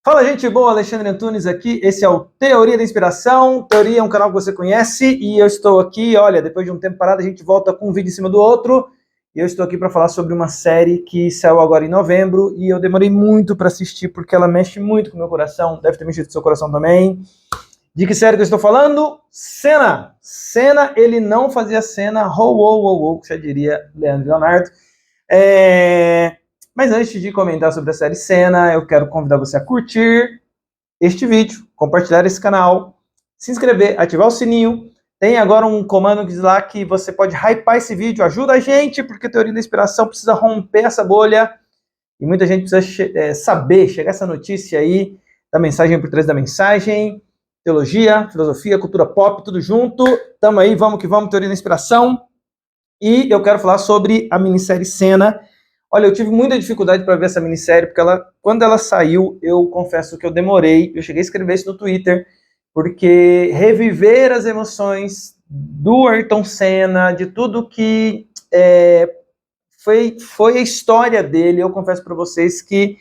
Fala, gente boa, Alexandre Antunes aqui, esse é o Teoria da Inspiração. Teoria é um canal que você conhece e eu estou aqui, olha, depois de um tempo parado a gente volta com um vídeo em cima do outro e eu estou aqui para falar sobre uma série que saiu agora em novembro e eu demorei muito para assistir porque ela mexe muito com o meu coração, deve ter mexido com o seu coração também. De que série que eu estou falando? Senna! Senna, ele não fazia cena, que já diria Leandro Leonardo. Mas antes de comentar sobre a série Senna, eu quero convidar você a curtir este vídeo, compartilhar esse canal, se inscrever, ativar o sininho. Tem agora um comando que diz lá que você pode hypar esse vídeo, ajuda a gente, porque a Teoria da Inspiração precisa romper essa bolha e muita gente precisa saber, chegar essa notícia aí, da mensagem por trás da mensagem, teologia, filosofia, cultura pop, tudo junto. Tamo aí, vamos que vamos, Teoria da Inspiração. E eu quero falar sobre a minissérie Senna. Olha, eu tive muita dificuldade para ver essa minissérie, porque quando ela saiu, eu confesso que eu demorei, eu cheguei a escrever isso no Twitter, porque reviver as emoções do Ayrton Senna, de tudo que foi a história dele, eu confesso para vocês que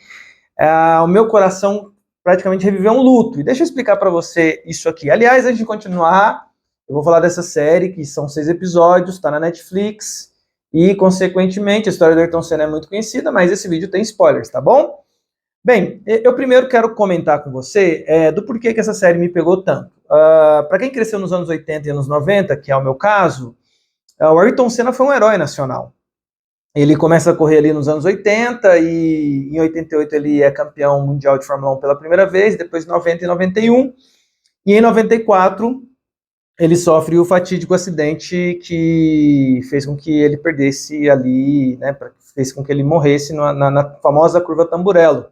o meu coração praticamente reviveu um luto. E deixa eu explicar para você isso aqui. Aliás, antes de continuar, eu vou falar dessa série, que são 6 episódios, está na Netflix, e, consequentemente, a história do Ayrton Senna é muito conhecida, mas esse vídeo tem spoilers, tá bom? Bem, eu primeiro quero comentar com você do porquê que essa série me pegou tanto. Para quem cresceu nos anos 80 e anos 90, que é o meu caso, o Ayrton Senna foi um herói nacional. Ele começa a correr ali nos anos 80 e em 88 ele é campeão mundial de Fórmula 1 pela primeira vez, depois em 90 e 91, e em 94 ele sofre o fatídico acidente que fez com que ele perdesse ali, né, fez com que ele morresse na famosa curva Tamburello.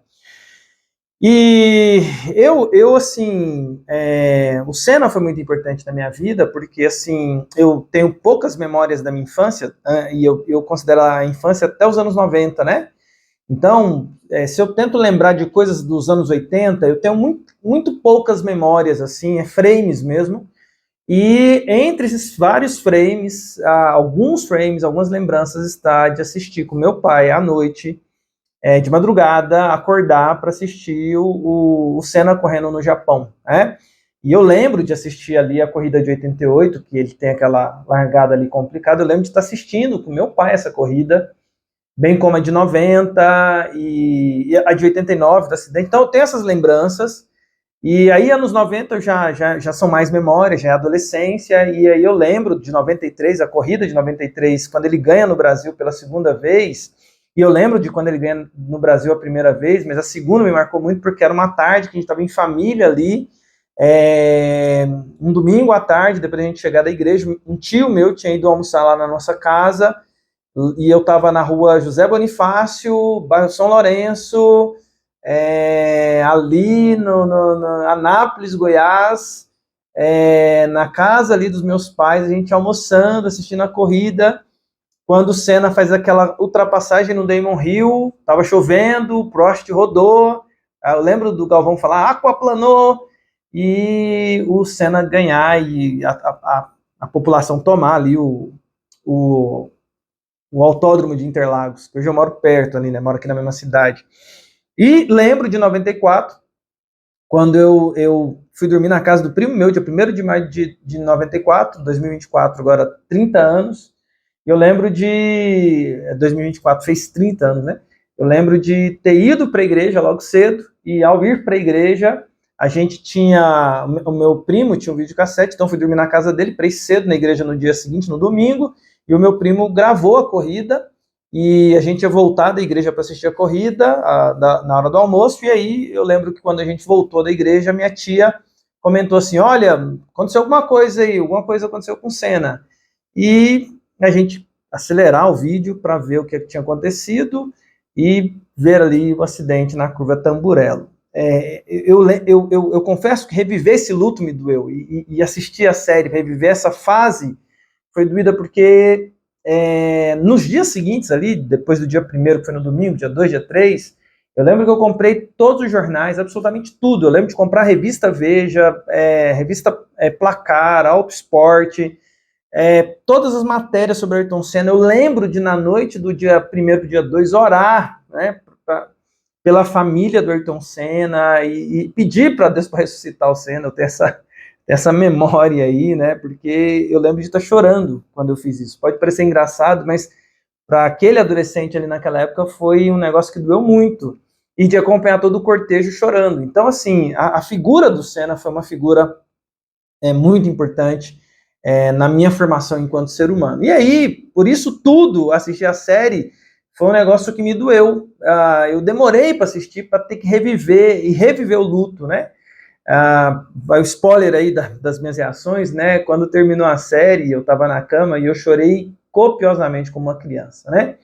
E assim, o Senna foi muito importante na minha vida, porque, assim, eu tenho poucas memórias da minha infância, e eu considero a infância até os anos 90, né? Então, se eu tento lembrar de coisas dos anos 80, eu tenho muito poucas memórias, assim, frames mesmo. E entre esses vários frames, algumas lembranças está de assistir com meu pai à noite, de madrugada, acordar para assistir o Senna correndo no Japão, né? E eu lembro de assistir ali a corrida de 88, que ele tem aquela largada ali complicada, eu lembro de estar assistindo com meu pai essa corrida, bem como a de 90 e a de 89 do acidente. Então eu tenho essas lembranças. E aí, anos 90 já são mais memórias, já é adolescência, e aí eu lembro de 93, a corrida de 93, quando ele ganha no Brasil pela segunda vez, e eu lembro de quando ele ganha no Brasil a primeira vez, mas a segunda me marcou muito porque era uma tarde que a gente estava em família ali, um domingo à tarde, depois da gente chegar da igreja, um tio meu tinha ido almoçar lá na nossa casa, e eu estava na rua José Bonifácio, bairro São Lourenço, ali no Anápolis, Goiás, na casa ali dos meus pais, a gente almoçando, assistindo a corrida, quando o Senna faz aquela ultrapassagem no Damon Hill, estava chovendo, o Prost rodou, eu lembro do Galvão falar, aquaplanou, e o Senna ganhar e a população tomar ali o autódromo de Interlagos, que hoje eu moro perto ali, né, moro aqui na mesma cidade. E lembro de 94, quando eu fui dormir na casa do primo meu, dia 1º de maio de 94, 2024, agora 30 anos. E eu lembro de... 2024 fez 30 anos, né? Eu lembro de ter ido para a igreja logo cedo, e ao ir para a igreja, a gente tinha... O meu primo tinha um videocassete, então fui dormir na casa dele, para ir cedo na igreja no dia seguinte, no domingo, e o meu primo gravou a corrida, e a gente ia voltar da igreja para assistir a corrida na hora do almoço, e aí eu lembro que quando a gente voltou da igreja, minha tia comentou assim, olha, aconteceu alguma coisa aí, alguma coisa aconteceu com o Senna. E a gente acelerar o vídeo para ver o que tinha acontecido e ver ali o acidente na curva Tamburello. Eu confesso que reviver esse luto me doeu, e assistir a série, reviver essa fase, foi doída porque nos dias seguintes ali, depois do dia 1º, que foi no domingo, dia 2, dia 3, eu lembro que eu comprei todos os jornais, absolutamente tudo. Eu lembro de comprar a revista Veja, revista Placar, Auto Esporte, todas as matérias sobre Ayrton Senna. Eu lembro de, na noite do dia 1º para o dia 2, orar, né, pela família do Ayrton Senna e pedir para Deus para ressuscitar o Senna. Eu tenho essa memória aí, né? Porque eu lembro de estar chorando quando eu fiz isso. Pode parecer engraçado, mas para aquele adolescente ali naquela época foi um negócio que doeu muito. E de acompanhar todo o cortejo chorando. Então, assim, a figura do Senna foi uma figura muito importante na minha formação enquanto ser humano. E aí, por isso tudo, assistir a série foi um negócio que me doeu. Eu demorei para assistir, para ter que reviver o luto, né? O spoiler aí das minhas reações, né? Quando terminou a série, eu estava na cama e eu chorei copiosamente como uma criança, né?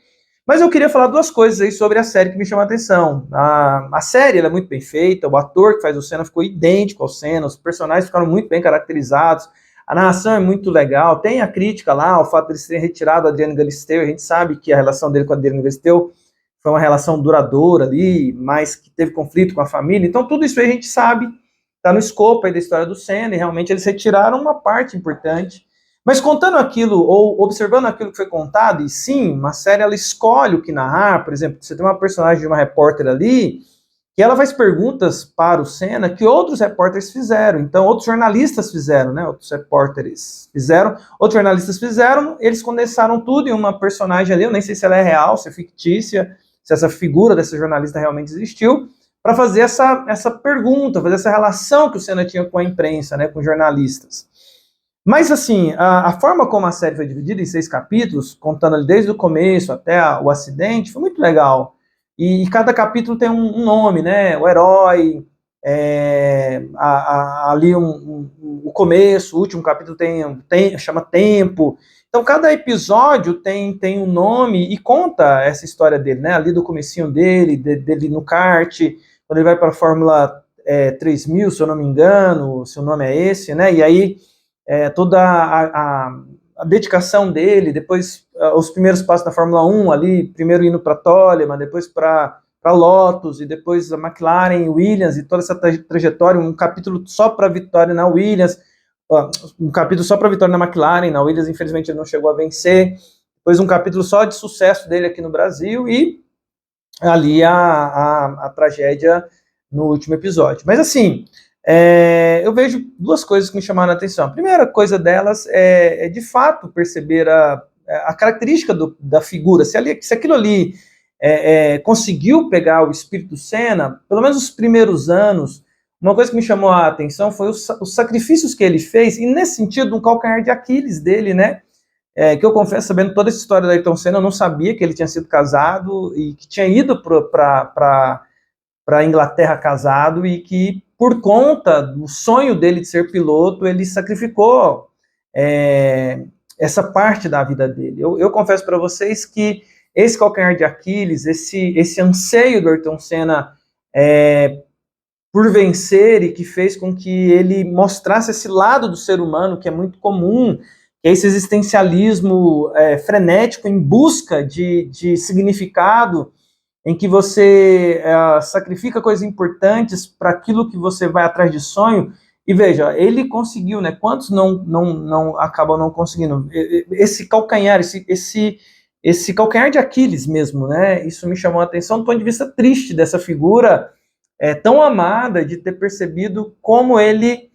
Mas eu queria falar duas coisas aí sobre a série que me chamou a atenção. A série ela é muito bem feita, o ator que faz o Senna ficou idêntico ao Senna, os personagens ficaram muito bem caracterizados, a narração é muito legal, tem a crítica lá, o fato de eles terem retirado o Adriano Galisteu, a gente sabe que a relação dele com o Adriano Galisteu foi uma relação duradoura ali, mas que teve conflito com a família, então tudo isso aí a gente sabe, está no escopo aí da história do Senna, e realmente eles retiraram uma parte importante. Mas contando aquilo, ou observando aquilo que foi contado, e sim, uma série ela escolhe o que narrar, por exemplo, você tem uma personagem de uma repórter ali, que ela faz perguntas para o Senna que outros repórteres fizeram, então outros jornalistas fizeram, né, outros repórteres fizeram, outros jornalistas fizeram, eles condensaram tudo em uma personagem ali, eu nem sei se ela é real, se é fictícia, se essa figura dessa jornalista realmente existiu, para fazer essa pergunta, fazer essa relação que o Senna tinha com a imprensa, né, com jornalistas. Mas, assim, a forma como a série foi dividida em 6 capítulos, contando ali desde o começo até o acidente, foi muito legal. E cada capítulo tem um nome, né? O herói, ali o começo, o último capítulo chama Tempo. Então, cada episódio tem um nome e conta essa história dele, né? Ali do comecinho dele no kart, quando ele vai para a Fórmula 3000, se eu não me engano, se o nome é esse, né? E aí toda a dedicação dele, depois os primeiros passos da Fórmula 1 ali, primeiro indo para Toleman, depois para Lotus, e depois a McLaren, Williams, e toda essa trajetória, um capítulo só para a vitória na Williams, um capítulo só para a vitória na McLaren, na Williams infelizmente ele não chegou a vencer, depois um capítulo só de sucesso dele aqui no Brasil, e ali a tragédia no último episódio. Mas assim, eu vejo duas coisas que me chamaram a atenção. A primeira coisa delas é de fato perceber a característica da figura, se aquilo ali conseguiu pegar o espírito Senna, pelo menos os primeiros anos, uma coisa que me chamou a atenção foi os sacrifícios que ele fez, e nesse sentido, um calcanhar de Aquiles dele, né? Que eu confesso, sabendo toda essa história da Ayrton Senna, eu não sabia que ele tinha sido casado e que tinha ido para a Inglaterra casado e que, por conta do sonho dele de ser piloto, ele sacrificou essa parte da vida dele. Eu confesso para vocês que esse calcanhar de Aquiles, esse anseio do Ayrton Senna por vencer e que fez com que ele mostrasse esse lado do ser humano que é muito comum, que é esse existencialismo frenético em busca de significado, em que você sacrifica coisas importantes para aquilo que você vai atrás de sonho. E veja, ele conseguiu, né? Quantos não acabam não conseguindo? Esse calcanhar, esse calcanhar de Aquiles mesmo, né? Isso me chamou a atenção do ponto de vista triste dessa figura tão amada, de ter percebido como ele,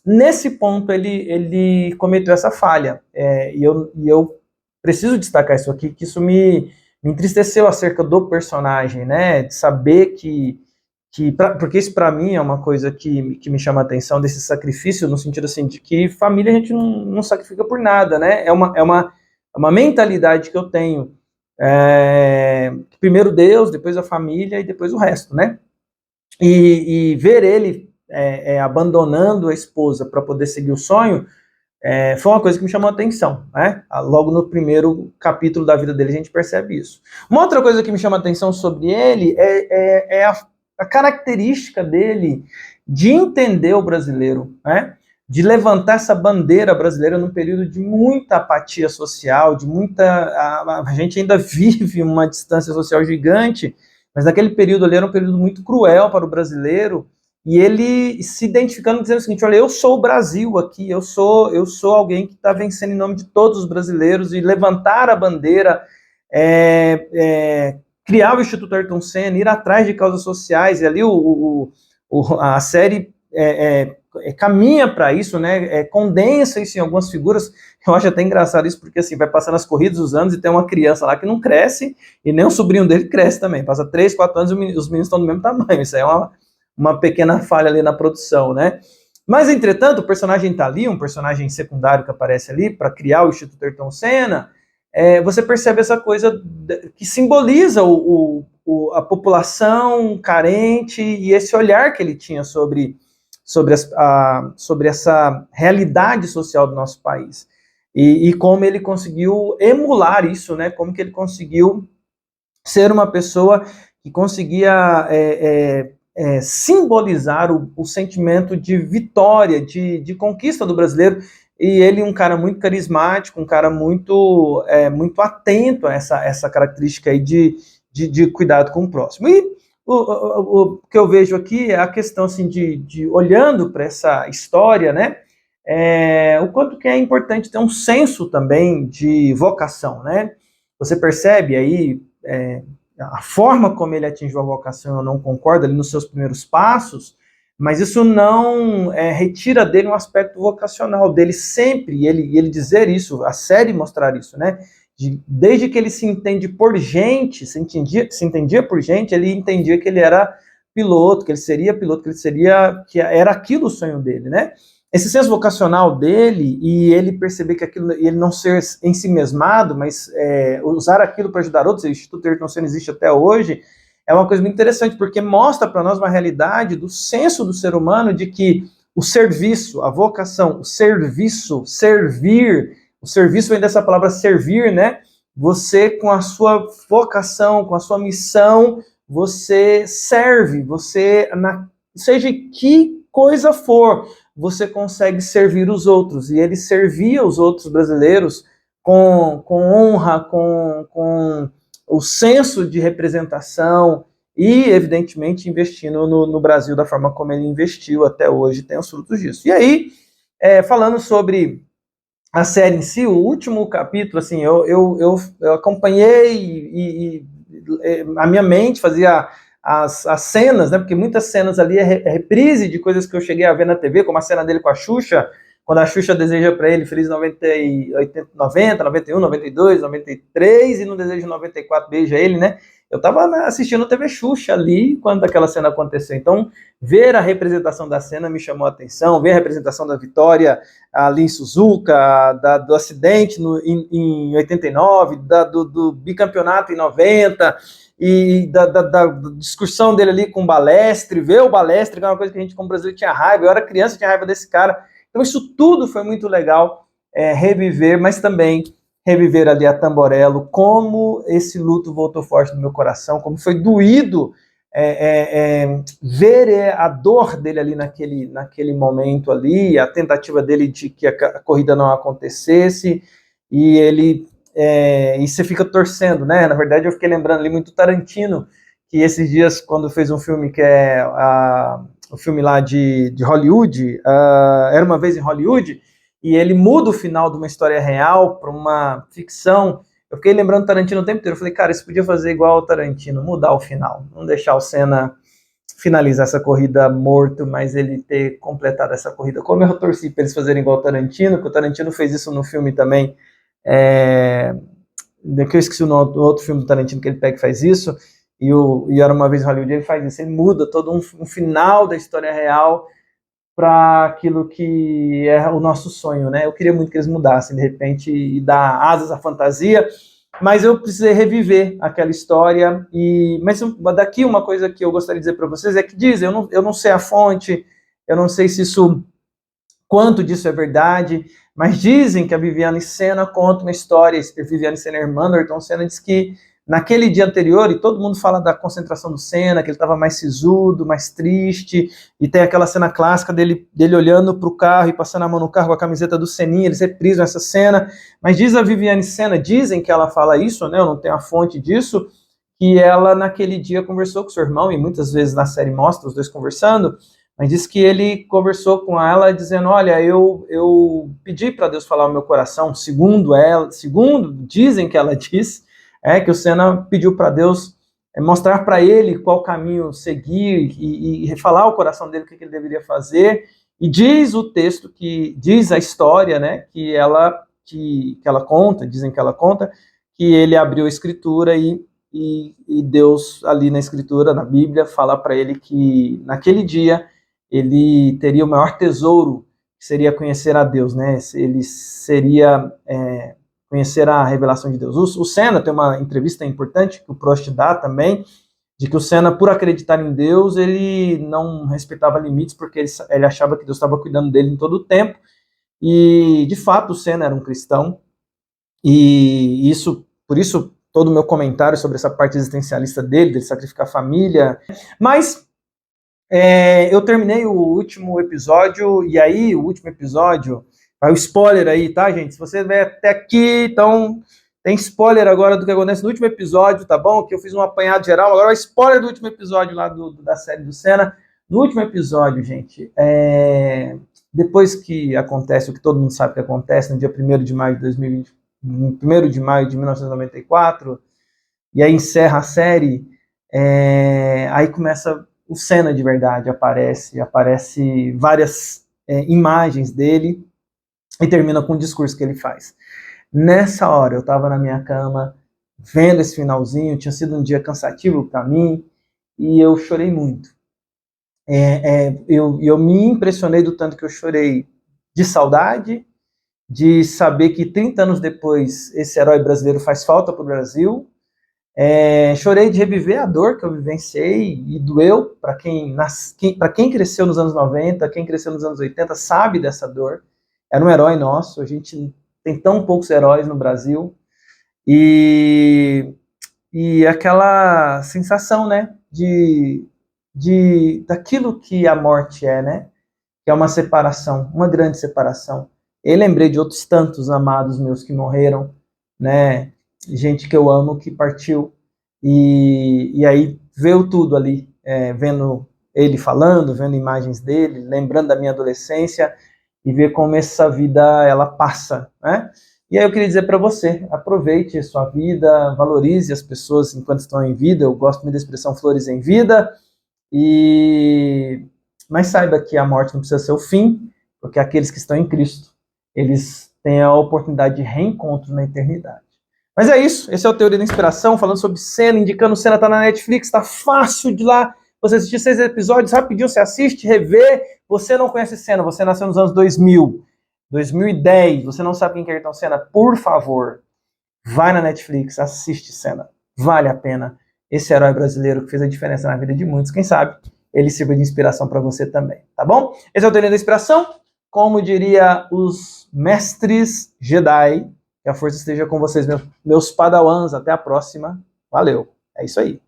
nesse ponto, ele cometeu essa falha. E eu preciso destacar isso aqui, que isso me entristeceu acerca do personagem, né? De saber porque isso para mim é uma coisa que me chama a atenção, desse sacrifício, no sentido assim, de que família a gente não sacrifica por nada, né? É uma mentalidade que eu tenho. Primeiro Deus, depois a família e depois o resto, né? E ver ele abandonando a esposa para poder seguir o sonho, foi uma coisa que me chamou a atenção, né? Logo no primeiro capítulo da vida dele a gente percebe isso. Uma outra coisa que me chama a atenção sobre ele é a característica dele de entender o brasileiro, né? De levantar essa bandeira brasileira num período de muita apatia social, de muita... A gente ainda vive uma distância social gigante, mas naquele período ali era um período muito cruel para o brasileiro, e ele se identificando, dizendo o seguinte: olha, eu sou o Brasil aqui, eu sou alguém que está vencendo em nome de todos os brasileiros, e levantar a bandeira criar o Instituto Ayrton Senna, ir atrás de causas sociais, e ali a série caminha para isso, né? Condensa isso em algumas figuras. Eu acho até engraçado isso, porque assim, vai passando as corridas dos anos e tem uma criança lá que não cresce, e nem o sobrinho dele cresce também. Passa 3, 4 anos e os meninos estão do mesmo tamanho. Isso aí é uma pequena falha ali na produção, né? Mas, entretanto, o personagem está ali, um personagem secundário que aparece ali para criar o Instituto Ayrton Senna. Você percebe essa coisa que simboliza a população carente e esse olhar que ele tinha sobre essa realidade social do nosso país. E como ele conseguiu emular isso, né? Como que ele conseguiu ser uma pessoa que conseguia simbolizar o sentimento de vitória, de conquista do brasileiro. E ele, um cara muito carismático, um cara muito atento a essa característica aí de cuidado com o próximo. E o que eu vejo aqui é a questão assim, de olhando para essa história, né? O quanto que é importante ter um senso também de vocação, né? Você percebe aí a forma como ele atingiu a vocação, eu não concordo, ali nos seus primeiros passos, mas isso não retira dele um aspecto vocacional, dele sempre, ele dizer isso, a série mostrar isso, né? Desde que ele se entende por gente, se entendia por gente, ele entendia que ele era piloto, que ele seria piloto, que era aquilo o sonho dele, né? Esse senso vocacional dele, e ele perceber que aquilo, ele não ser em si mesmado, mas usar aquilo para ajudar outros, o Instituto Ayrton Senna existe até hoje, é uma coisa muito interessante, porque mostra para nós uma realidade do senso do ser humano de que o serviço, a vocação, o serviço, servir, o serviço vem dessa palavra servir, né? Você, com a sua vocação, com a sua missão, você serve, seja que coisa for, você consegue servir os outros. E ele servia os outros brasileiros com honra, com o senso de representação e, evidentemente, investindo no Brasil da forma como ele investiu até hoje, tem os frutos disso. E aí, falando sobre a série em si, o último capítulo, assim, eu acompanhei e a minha mente fazia as cenas, né, porque muitas cenas ali é reprise de coisas que eu cheguei a ver na TV, como a cena dele com a Xuxa, quando a Xuxa deseja para ele feliz 90, 91, 92, 93, e no desejo 94 beija ele, né? Eu estava assistindo TV Xuxa ali quando aquela cena aconteceu. Então, ver a representação da cena me chamou a atenção, ver a representação da vitória ali em Suzuka, do acidente em 89, do bicampeonato em 90, e da discussão dele ali com o Balestre, ver o Balestre, que é uma coisa que a gente como brasileiro tinha raiva, eu era criança, tinha raiva desse cara. Então isso tudo foi muito legal reviver, mas também reviver ali a Tamborello, como esse luto voltou forte no meu coração, como foi doído ver a dor dele ali naquele momento ali, a tentativa dele de que a corrida não acontecesse, e ele e você fica torcendo, né? Na verdade, eu fiquei lembrando ali muito Tarantino, que esses dias, quando fez um filme que é o filme lá de Hollywood, Era Uma Vez em Hollywood, e ele muda o final de uma história real para uma ficção. Eu fiquei lembrando Tarantino o tempo inteiro. Eu falei, cara, isso podia fazer igual ao Tarantino, mudar o final, não deixar o Senna finalizar essa corrida morto, mas ele ter completado essa corrida. Como eu torci para eles fazerem igual ao Tarantino, que o Tarantino fez isso no filme também, que eu esqueci o nome do outro filme do Tarantino que ele pega e faz isso, e Era Uma Vez em Hollywood, ele faz isso, ele muda todo um final da história real para aquilo que é o nosso sonho, né? Eu queria muito que eles mudassem, de repente, e dar asas à fantasia, mas eu precisei reviver aquela história, mas daqui uma coisa que eu gostaria de dizer para vocês é que dizem, eu não sei a fonte, eu não sei quanto disso é verdade, mas dizem que a Viviane Senna conta uma história, a Viviane Senna, irmã do Ayrton Senna, diz que naquele dia anterior, e todo mundo fala da concentração do Senna, que ele estava mais sisudo, mais triste, e tem aquela cena clássica dele olhando para o carro e passando a mão no carro com a camiseta do Seninha, eles reprisam essa cena, mas diz a Viviane Senna, dizem que ela fala isso, né, eu não tenho a fonte disso, que ela naquele dia conversou com seu irmão, e muitas vezes na série mostra os dois conversando, mas diz que ele conversou com ela dizendo, olha, eu pedi para Deus falar o meu coração, segundo dizem que ela disse, que o Senna pediu para Deus mostrar para ele qual caminho seguir e falar ao coração dele o que ele deveria fazer. E diz o texto, diz a história, né, que ela conta, dizem que ela conta, que ele abriu a escritura e Deus ali na escritura, na Bíblia, fala para ele que naquele dia ele teria o maior tesouro, que seria conhecer a Deus, né? Ele seria conhecer a revelação de Deus. O Senna tem uma entrevista importante que o Prost dá também, de que o Senna, por acreditar em Deus, ele não respeitava limites, porque ele achava que Deus estava cuidando dele em todo o tempo, e de fato o Senna era um cristão, e por isso todo o meu comentário sobre essa parte existencialista dele sacrificar a família. Mas eu terminei o último episódio, e aí o último episódio, vai o spoiler aí, tá, gente? Se você vai até aqui, então tem spoiler agora do que acontece no último episódio, tá bom? Que eu fiz um apanhado geral, agora é spoiler do último episódio lá da série do Senna. No último episódio, gente, depois que acontece o que todo mundo sabe que acontece, no dia 1º de maio de 2020, 1º de maio de 1994, e aí encerra a série, aí começa o Senna de verdade, aparece várias imagens dele, e termina com o discurso que ele faz. Nessa hora, eu estava na minha cama, vendo esse finalzinho, tinha sido um dia cansativo para mim, e eu chorei muito. Eu me impressionei do tanto que eu chorei de saudade, de saber que 30 anos depois esse herói brasileiro faz falta para o Brasil. Chorei de reviver a dor que eu vivenciei e doeu. Para quem cresceu nos anos 90, quem cresceu nos anos 80 sabe dessa dor. Era um herói nosso, a gente tem tão poucos heróis no Brasil, e aquela sensação, né, daquilo que a morte né, que é uma separação, uma grande separação. Eu lembrei de outros tantos amados meus que morreram, né, gente que eu amo que partiu, e aí veio tudo ali, vendo ele falando, vendo imagens dele, lembrando da minha adolescência, e ver como essa vida ela passa, né? E aí eu queria dizer para você, aproveite a sua vida, valorize as pessoas enquanto estão em vida. Eu gosto muito da expressão flores em vida, mas saiba que a morte não precisa ser o fim, porque aqueles que estão em Cristo, eles têm a oportunidade de reencontro na eternidade. Mas é isso, esse é o Teoria da Inspiração, falando sobre Senna, indicando Senna, tá na Netflix, tá fácil de lá você assistir 6 episódios, rapidinho você assiste, revê. Você não conhece Senna, você nasceu nos anos 2000, 2010, você não sabe quem é Ayrton Senna, por favor, vai na Netflix, assiste Senna, vale a pena. Esse herói brasileiro que fez a diferença na vida de muitos, quem sabe ele sirva de inspiração para você também, tá bom? Esse é o Teoria da Inspiração, como diria os mestres Jedi, que a força esteja com vocês, meus padawans, até a próxima, valeu, é isso aí.